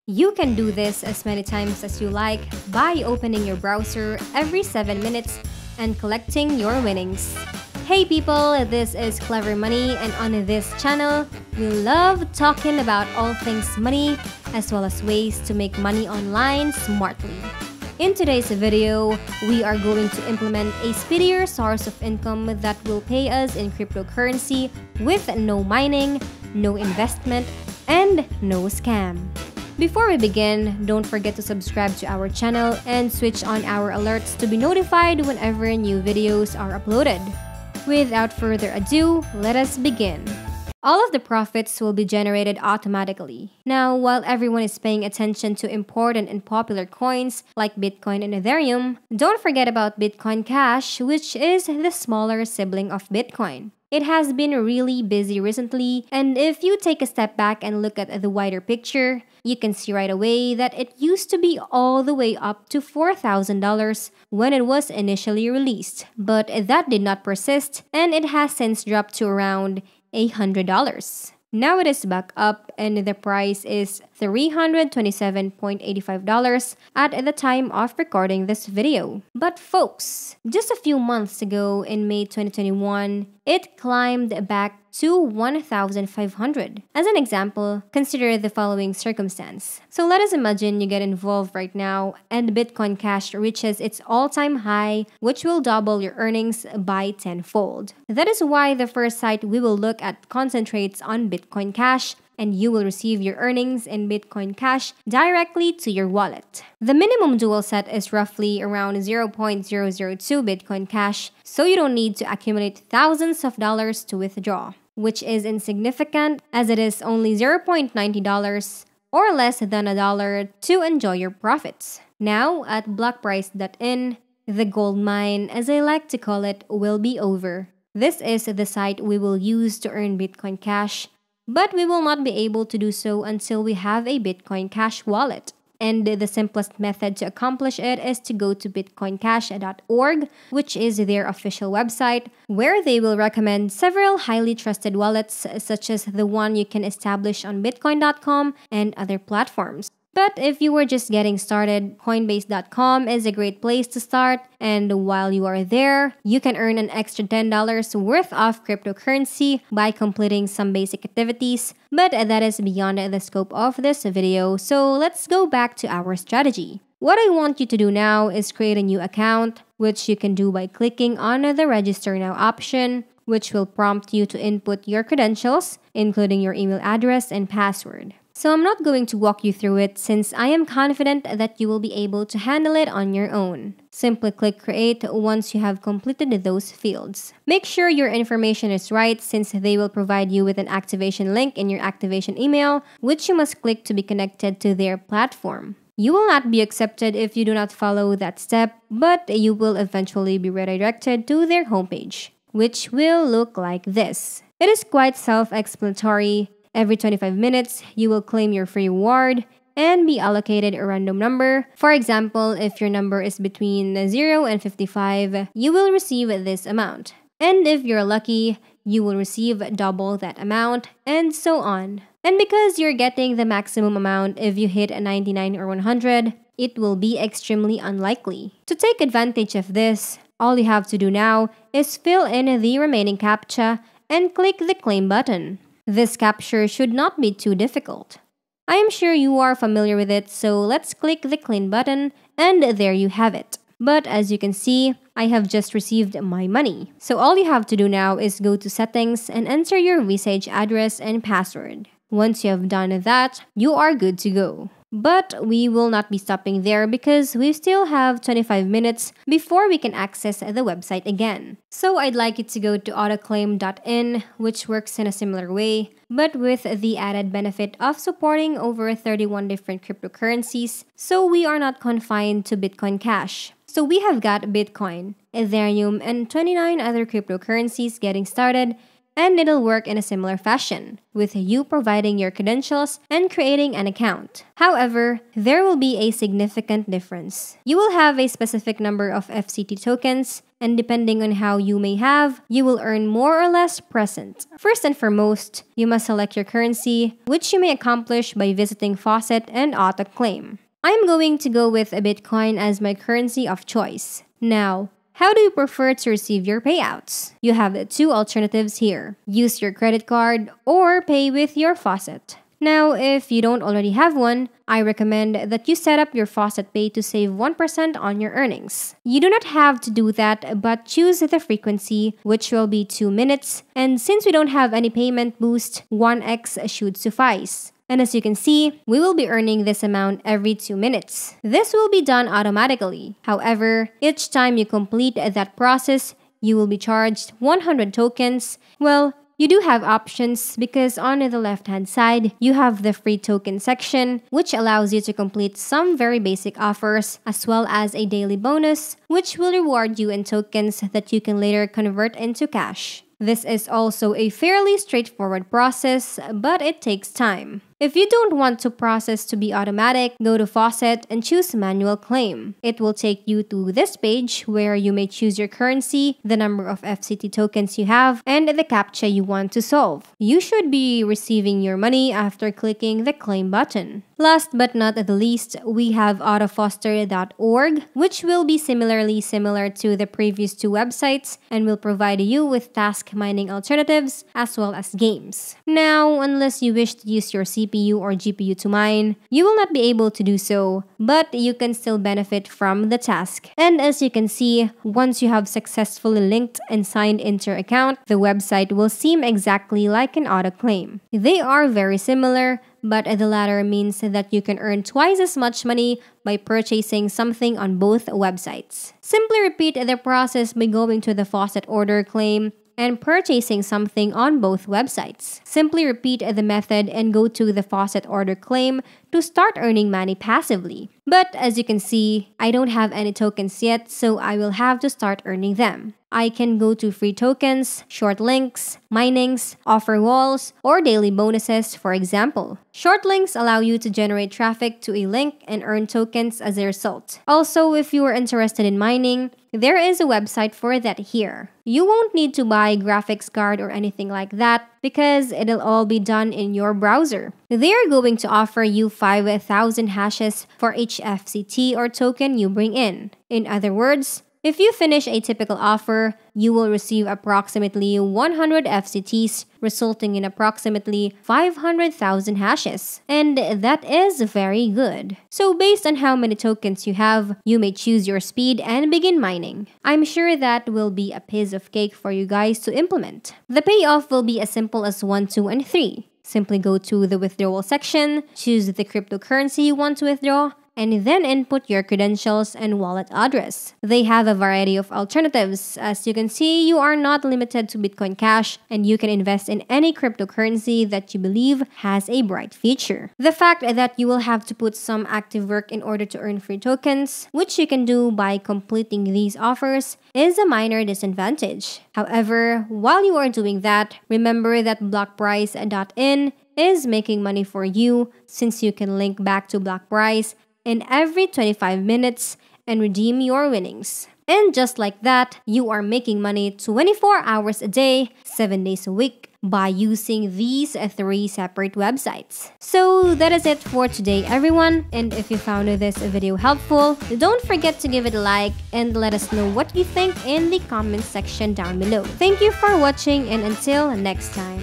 You can do this as many times as you like by opening your browser every 7 minutes and collecting your winnings. Hey people, this is Clever Money, and on this channel, we love talking about all things money as well as ways to make money online smartly. In today's video, we are going to implement a speedier source of income that will pay us in cryptocurrency with no mining, no investment, and no scam. Before we begin, don't forget to subscribe to our channel and switch on our alerts to be notified whenever new videos are uploaded. Without further ado, let us begin. All of the profits will be generated automatically. Now, while everyone is paying attention to important and popular coins like Bitcoin and Ethereum, don't forget about Bitcoin Cash, which is the smaller sibling of Bitcoin. It has been really busy recently, and if you take a step back and look at the wider picture, you can see right away that it used to be all the way up to $4,000 when it was initially released. But that did not persist, and it has since dropped to around $100. Now it is back up, and the price is $327.85 at the time of recording this video. But folks, just a few months ago in May 2021, it climbed back to 1,500. As an example, consider the following circumstance. So let us imagine you get involved right now and Bitcoin Cash reaches its all-time high, which will double your earnings by tenfold. That is why the first site we will look at concentrates on Bitcoin Cash, and you will receive your earnings in Bitcoin Cash directly to your wallet. The minimum dual set is roughly around 0.002 Bitcoin Cash, so you don't need to accumulate thousands of dollars to withdraw, which is insignificant as it is only $0.90 or less than $1 to enjoy your profits. Now, at blockprice.in, the gold mine, as I like to call it, will be over. This is the site we will use to earn Bitcoin Cash, but we will not be able to do so until we have a Bitcoin Cash wallet. And the simplest method to accomplish it is to go to bitcoincash.org, which is their official website, where they will recommend several highly trusted wallets such as the one you can establish on bitcoin.com and other platforms. But if you were just getting started, Coinbase.com is a great place to start, and while you are there, you can earn an extra $10 worth of cryptocurrency by completing some basic activities, but that is beyond the scope of this video, so let's go back to our strategy. What I want you to do now is create a new account, which you can do by clicking on the Register Now option, which will prompt you to input your credentials, including your email address and password. So I'm not going to walk you through it since I am confident that you will be able to handle it on your own. Simply click Create once you have completed those fields. Make sure your information is right since they will provide you with an activation link in your activation email, which you must click to be connected to their platform. You will not be accepted if you do not follow that step, but you will eventually be redirected to their homepage, which will look like this. It is quite self-explanatory. Every 25 minutes, you will claim your free reward and be allocated a random number. For example, if your number is between 0 and 55, you will receive this amount. And if you're lucky, you will receive double that amount, and so on. And because you're getting the maximum amount if you hit a 99 or 100, it will be extremely unlikely. To take advantage of this, all you have to do now is fill in the remaining CAPTCHA and click the Claim button. This capture should not be too difficult. I am sure you are familiar with it, so let's click the Claim button, and there you have it. But as you can see, I have just received my money. So all you have to do now is go to Settings and enter your Visage address and password. Once you have done that, you are good to go. But we will not be stopping there because we still have 25 minutes before we can access the website again. So I'd like you to go to autoclaim.in, which works in a similar way, but with the added benefit of supporting over 31 different cryptocurrencies, so we are not confined to Bitcoin Cash. So we have got Bitcoin, Ethereum, and 29 other cryptocurrencies getting started, and it'll work in a similar fashion, with you providing your credentials and creating an account. However, there will be a significant difference. You will have a specific number of FCT tokens, and depending on how you may have, you will earn more or less present. First and foremost, you must select your currency, which you may accomplish by visiting Faucet and auto-claim. I'm going to go with a Bitcoin as my currency of choice. Now, how do you prefer to receive your payouts? You have two alternatives here. Use your credit card or pay with your Faucet. Now, if you don't already have one, I recommend that you set up your Faucet Pay to save 1% on your earnings. You do not have to do that, but choose the frequency, which will be 2 minutes. And since we don't have any payment boost, 1x should suffice. And as you can see, we will be earning this amount every 2 minutes. This will be done automatically. However, each time you complete that process, you will be charged 100 tokens. Well, you do have options because on the left-hand side, you have the free token section, which allows you to complete some very basic offers, as well as a daily bonus, which will reward you in tokens that you can later convert into cash. This is also a fairly straightforward process, but it takes time. If you don't want to process to be automatic, go to Faucet and choose Manual Claim. It will take you to this page where you may choose your currency, the number of FCT tokens you have, and the CAPTCHA you want to solve. You should be receiving your money after clicking the Claim button. Last but not the least, we have Autofoster.org, which will be similar to the previous two websites and will provide you with task mining alternatives as well as games. Now, unless you wish to use your CPU or GPU to mine, you will not be able to do so, but you can still benefit from the task. And as you can see, once you have successfully linked and signed into your account, the website will seem exactly like an auto-claim. They are very similar, but the latter means that you can earn twice as much money by purchasing something on both websites. Simply repeat the process by going to the Faucet Order Claim and purchasing something on both websites. Simply repeat the method and go to the Faucet Order Claim to start earning money passively. But as you can see, I don't have any tokens yet, so I will have to start earning them. I can go to free tokens, short links, minings, offer walls, or daily bonuses, for example. Short links allow you to generate traffic to a link and earn tokens as a result. Also, if you are interested in mining, there is a website for that here. You won't need to buy a graphics card or anything like that because it'll all be done in your browser. They are going to offer you 5,000 hashes for each FCT or token you bring in. In other words, if you finish a typical offer, you will receive approximately 100 FCTs, resulting in approximately 500,000 hashes. And that is very good. So based on how many tokens you have, you may choose your speed and begin mining. I'm sure that will be a piece of cake for you guys to implement. The payoff will be as simple as 1, 2, and 3. Simply go to the withdrawal section, choose the cryptocurrency you want to withdraw, and then input your credentials and wallet address. They have a variety of alternatives. As you can see, you are not limited to Bitcoin Cash, and you can invest in any cryptocurrency that you believe has a bright future. The fact that you will have to put some active work in order to earn free tokens, which you can do by completing these offers, is a minor disadvantage. However, while you are doing that, remember that blockprice.in is making money for you since you can link back to Blockprice in every 25 minutes and redeem your winnings. And just like that, you are making money 24 hours a day, 7 days a week by using these 3 separate websites. So that is it for today, everyone. And if you found this video helpful, don't forget to give it a like and let us know what you think in the comment section down below. Thank you for watching, and until next time.